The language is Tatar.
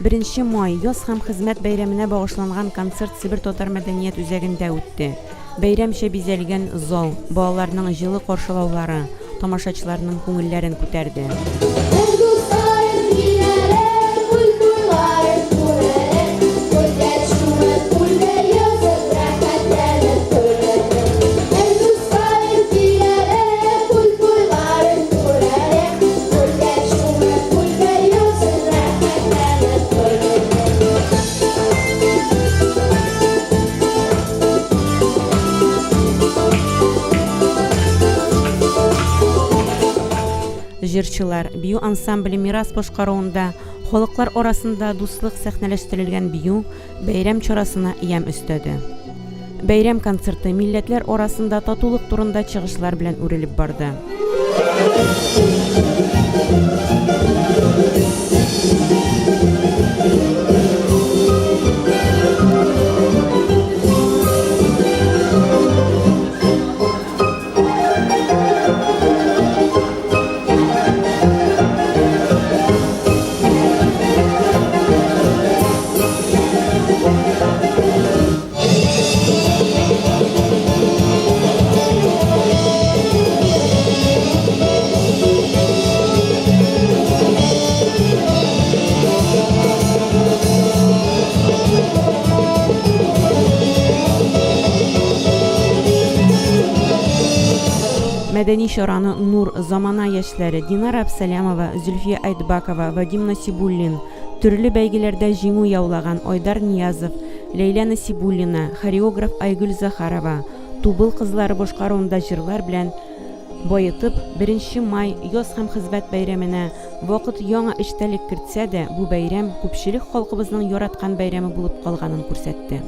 1 май яз һәм хезмәт бәйрәменә багышланган концерт Себер татар мәдәният үзәгендә үтте. Бәйрәмчә бизәлгән зал, балаларның җылы каршылаулары тамашачыларның күңелләрен күтәрде. Җырчылар, бию ансамбле Мирас башкаруында халыклар арасында дуслык сәхнәләштерелгән бию бәйрәм чарасына ям өстәде. Бәйрәм концерты милләтләр арасында татулык турында чыгышлар белән үрелеп барды. Мәдәни чараны Нур замана яшьләре Динар Абсалямова, Зөлфия Айтбакова, Вадим Насибуллин, төрле бәйгеләрдә җиңү яулаган Айдар Ниязов, Ләйлә Насибуллина, хореограф Айгөл Захарова, Тубыл кызлары башкаруында җырлар белән баетып, 1 май яз һәм хезмәт бәйрәменә вакыт яңа эчтәлек кертсә дә, бу бәйрәм күпчелек халкыбызның яраткан бәйрәме булып калганын күрсәтте.